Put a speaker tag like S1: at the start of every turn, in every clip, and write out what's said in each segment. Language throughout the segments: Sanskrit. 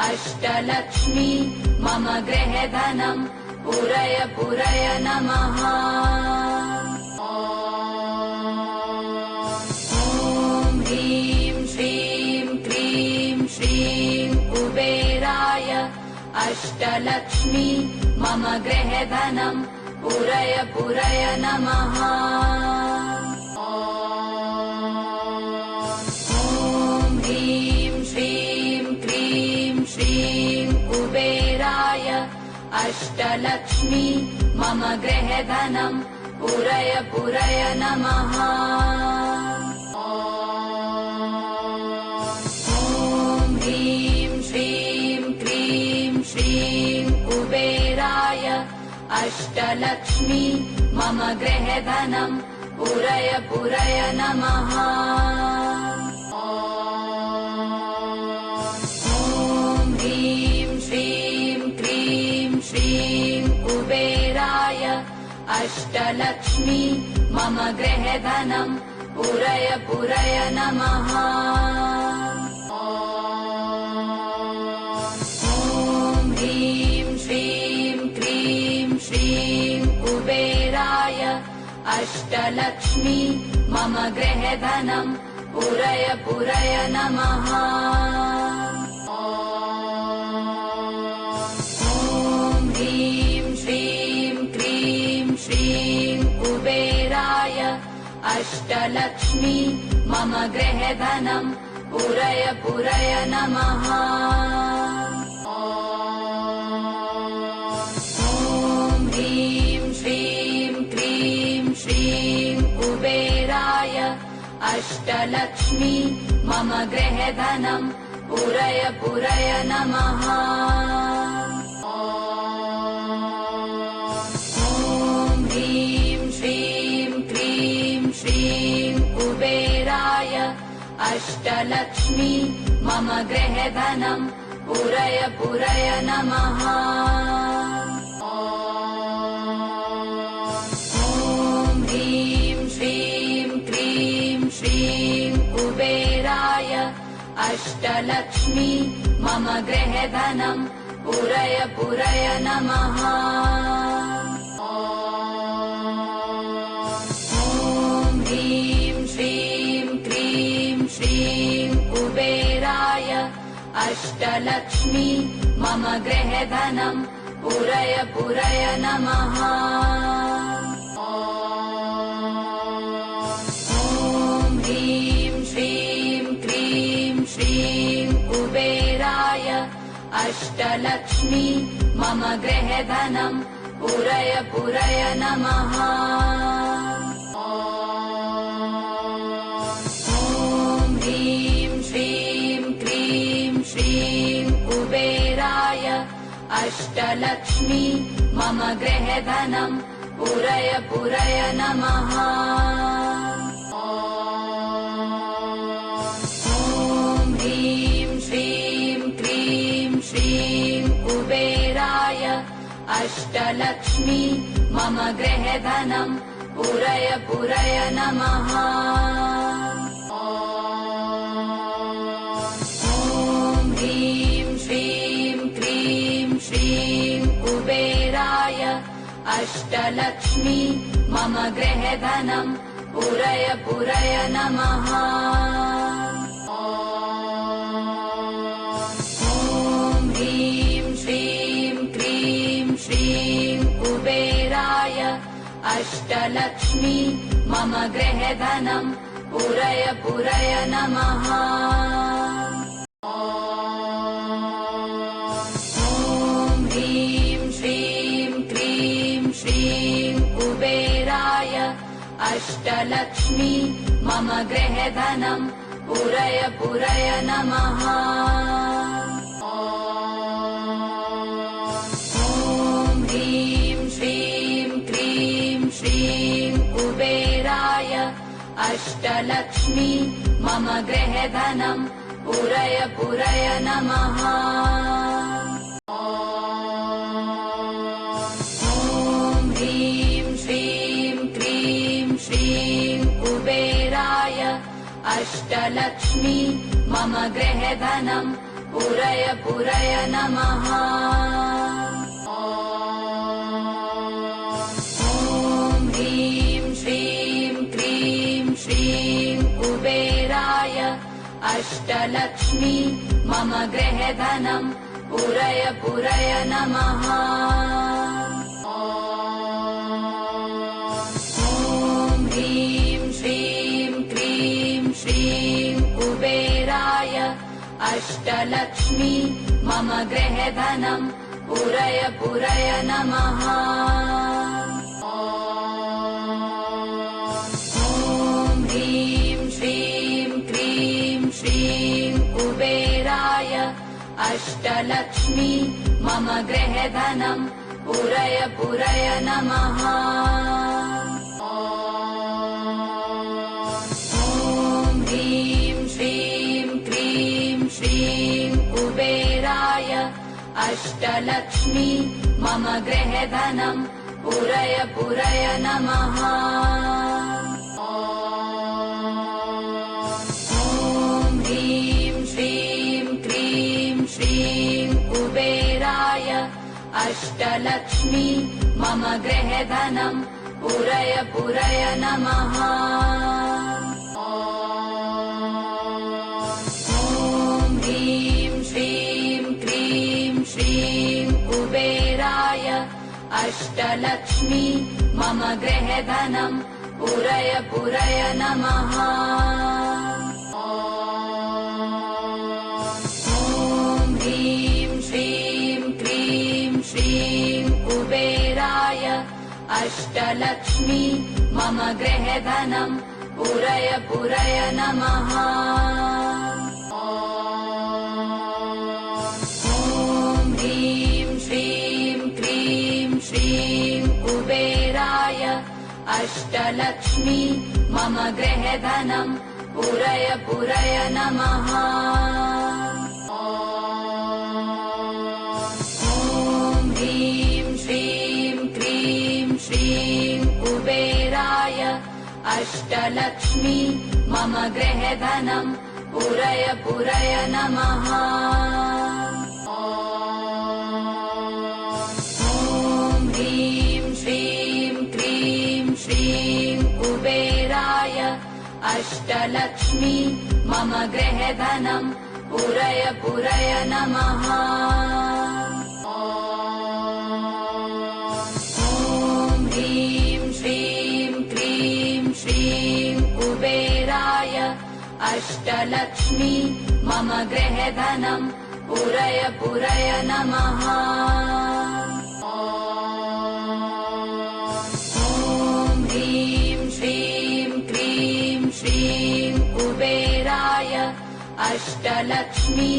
S1: अष्टलक्ष्मी मम गृहे धनम् पूरय पूरय नमः। ॐ ह्रीं श्रीं क्रीं श्रीं कुबेराय अष्टलक्ष्मी मम गृहे धनम् पूरय पूरय नमः। ॐ ह्रीं श्रीं क्रीं श्रीं कुबेराय अष्टलक्ष्मी मम गृहे धनम् पूरय पूरय नमः। ॐ ह्रीं श्रीं क्रीं श्रीं कुबेराय अष्टलक्ष्मी मम गृहे धनम् पूरय पूरय नमः। ॐ ह्रीं श्रीं क्रीं श्रीं कुबेराय अष्टलक्ष्मी मम गृहे धनम् पूरय पूरय नमः। ॐ ह्रीं श्रीं क्रीं श्रीं कुबेराय अष्टलक्ष्मी मम गृहे धनम् पूरय पूरय नमः। ॐ ह्रीं श्रीं क्रीं श्रीं कुबेराय अष्टलक्ष्मी मम गृहे धनम् पूरय पूरय नमः। ॐ ह्रीं श्रीं क्रीं श्रीं कुबेराय अष्टलक्ष्मी मम गृहे धनम् पूरय पूरय नमः। ॐ ह्रीं श्रीं क्रीं श्रीं कुबेराय अष्टलक्ष्मी मम गृहे धनम् पूरय पूरय नमः। ॐ ह्रीं श्रीं क्रीं श्रीं कुबेराय अष्टलक्ष्मी मम गृहे धनम् पूरय पूरय नमः। ॐ ह्रीं श्रीं क्रीं श्रीं कुबेराय अष्टलक्ष्मी मम गृहे धनम् पूरय पूरय नमः। ॐ ह्रीं श्रीं क्रीं श्रीं कुबेराय अष्टलक्ष्मी मम गृहे धनम् पूरय पूरय नमः। ॐ ह्रीं श्रीं क्रीं श्रीं कुबेराय अष्टलक्ष्मी मम गृहे धनम् पूरय पूरय नमः। ॐ ह्रीं श्रीं क्रीं श्रीं कुबेराय अष्टलक्ष्मी मम गृहे धनम् पूरय पूरय नमः। ॐ ह्रीं श्रीं क्रीं श्रीं कुबेराय अष्टलक्ष्मी मम गृहे धनम् पूरय पूरय नमः। ॐ ह्रीं श्रीं क्रीं श्रीं कुबेराय अष्टलक्ष्मी मम गृहे धनम् पूरय पूरय नमः। ॐ ह्रीं श्रीं क्रीं श्रीं कुबेराय अष्टलक्ष्मी मम गृहे धनम् पूरय पूरय नमः। ॐ ह्रीं श्रीं क्रीं श्रीं कुबेराय अष्टलक्ष्मी मम गृहे धनम् पूरय पूरय नमः। ॐ ह्रीं श्रीं क्रीं श्रीं कुबेराय अष्टलक्ष्मी मम गृहे धनम् पुरय पुरय नमः। ॐ ह्रीं श्रीं क्रीं श्रीं कुबेराय अष्टलक्ष्मी मम गृहधनं पुरय पुरय नमः। ॐ ह्रीं श्रीं क्रीं श्रीं कुबेराय अष्टलक्ष्मी मम गृहधनं पुरय पुरय नमः। ॐ ह्रीं श्रीं क्रीं श्रीं कुबेराय अष्टलक्ष्मी मम गृहधनं पुरय पुरय नमः। ॐ ह्रीं श्रीं क्रीं श्रीं कुबेराय अष्टलक्ष्मी मम गृहधनं पुरय पुरय नमः। ॐ ह्रीं श्रीं क्रीं श्रीं कुबेराय अष्टलक्ष्मी मम गृहधनं पुरय पुरय नमः। ॐ ह्रीं श्रीं क्रीं श्रीं कुबेराय अष्टलक्ष्मी मम गृहधनं पुरय पुरय नमः। ॐ ह्रीं श्रीं क्रीं श्रीं कुबेराय अष्टलक्ष्मी मम गृहधनं पुरय पुरय नमः। ॐ ह्रीं श्रीं क्रीं श्रीं कुबेराय अष्टलक्ष्मी मम गृहधनं पुरय पुरय नमः। ॐ ह्रीं श्रीं क्रीं श्रीं कुबेराय अष्टलक्ष्मी मम गृहधनं पुरय पुरय नमः। ॐ ह्रीं श्रीं क्रीं श्रीं कुबेराय अष्टलक्ष्मी मम गृहधनं पुरय पुरय नमः। ॐ ह्रीं श्रीं क्रीं श्रीं कुबेराय अष्टलक्ष्मी मम गृहधनं पुरय पुरय नमः। ॐ ह्रीं श्रीं क्रीं श्रीं कुबेराय अष्टलक्ष्मी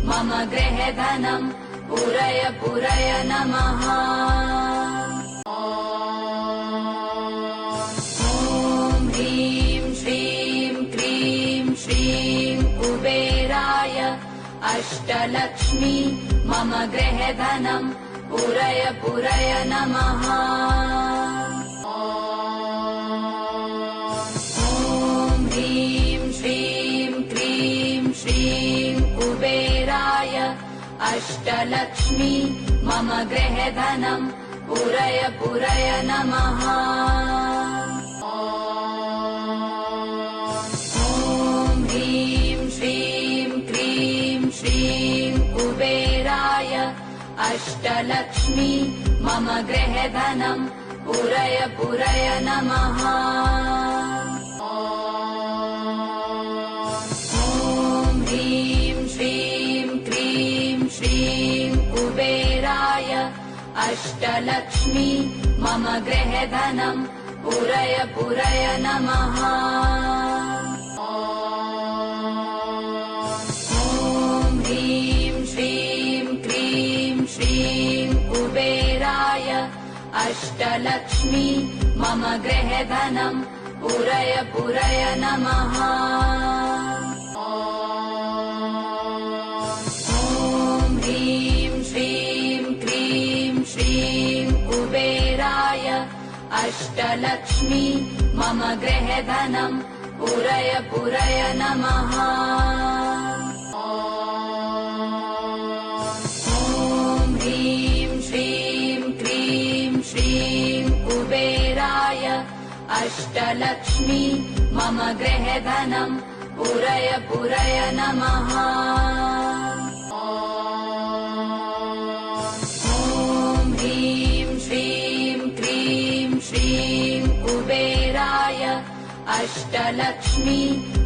S1: मम गृहधनं पुरय पुरय नमः। ॐ ह्रीं श्रीं क्रीं श्रीं कुबेराय अष्टलक्ष्मी मम गृहधनं पुरय पुरय नमः। ॐ ह्रीं श्रीं क्रीं श्रीं कुबेराय अष्टलक्ष्मी मम गृहधनं पुरय पुरय नमः। ॐ ह्रीं श्रीं क्रीं श्रीं कुबेराय अष्टलक्ष्मी मम गृहधनं पुरय पुरय नमः। ॐ ह्रीं श्रीं क्रीं श्रीं कुबेराय अष्टलक्ष्मी मम गृहधनं पुरय पुरय नमः। ॐ ह्रीं श्रीं क्रीं श्रीं कुबेराय अष्टलक्ष्मी मम गृहधनं पुरय पुरय नमः। ॐ ह्रीं श्रीं क्रीं श्रीं कुबेराय अष्टलक्ष्मी मम गृहधनं पुरय पुरय नमः। अष्टलक्ष्मी मम गृहधनम् पुरय पुरय नमः। ॐ ह्रीं श्रीं क्रीं श्रीं कुबेराय अष्टलक्ष्मी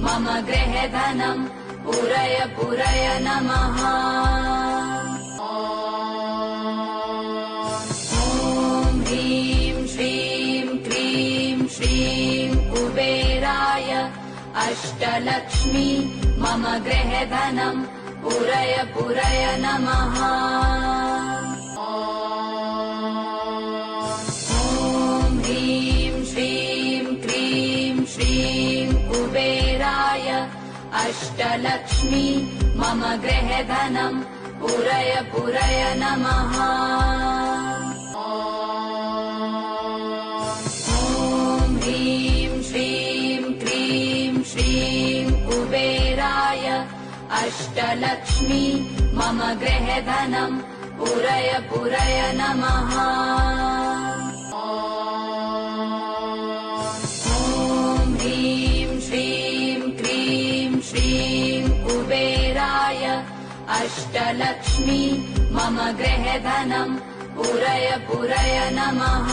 S1: मम गृहधनम् पुरय पुरय नमः। ॐ ह्रीं श्रीं क्रीं श्रीं कुबेराय अष्टलक्ष्मी मम गृहधनम् पुरय पुरय नमः। ॐ ह्रीं श्रीं क्रीं श्रीं कुबेराय अष्टलक्ष्मी मम गृहधनम् पुरय पुरय नमः। ॐ ह्रीं श्रीं क्रीं श्रीं कुबेराय अष्टलक्ष्मी मम गृहधनम् पुरय पुरय नमः। ॐ ह्रीं श्रीं क्रीं श्रीं कुबेराय अष्टलक्ष्मी मम गृहधनम् पुरय पुरय नमः।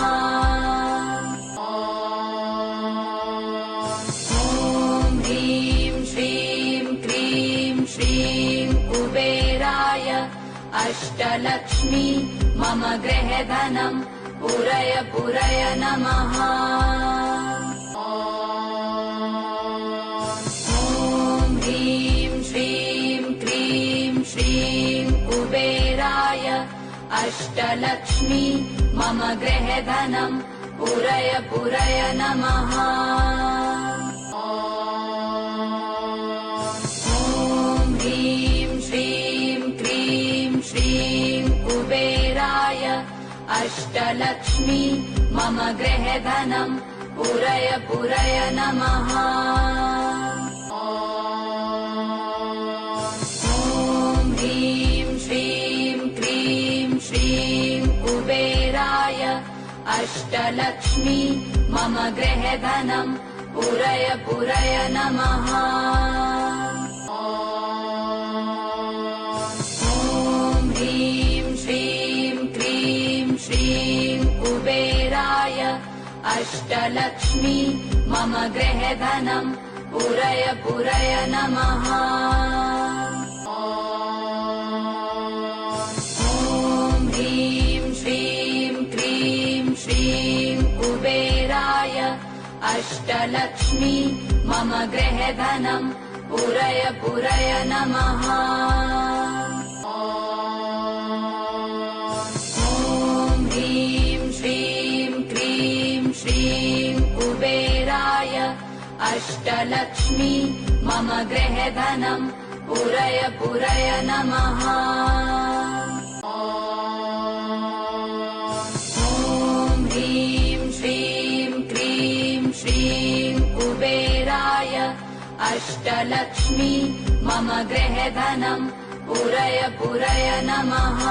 S1: ॐ ह्रीं श्रीं क्रीं श्रीं कुबेराय अष्टलक्ष्मी मम गृहधनम् पुरय पुरय नमः। ॐ ह्रीं श्रीं क्रीं श्रीं कुबेराय अष्टलक्ष्मी मम गृहधनम् पुरय पुरय नमः। ॐ ह्रीं श्रीं क्रीं श्रीं कुबेराय अष्टलक्ष्मी मम गृहधनम् पुरय पुरय नमः। ॐ ह्रीं श्रीं क्रीं श्रीं कुबेराय अष्टलक्ष्मी मम गृहधनम् पुरय पुरय नमः। ॐ ह्रीं श्रीं क्रीं श्रीं कुबेराय अष्टलक्ष्मी मम गृहधनम् पुरय पुरय नमः। ॐ ह्रीं श्रीं क्रीं श्रीं कुबेराय अष्टलक्ष्मी मम गृहधनम् पुरय पुरय नमः। ॐ ह्रीं श्रीं क्रीं श्रीं कुबेराय अष्टलक्ष्मी मम गृहधनम् पुरय पुरय नमः। ॐ ह्रीं श्रीं क्रीं श्रीं कुबेराय अष्टलक्ष्मी मम गृहधनम् पुरय पुरय नमः।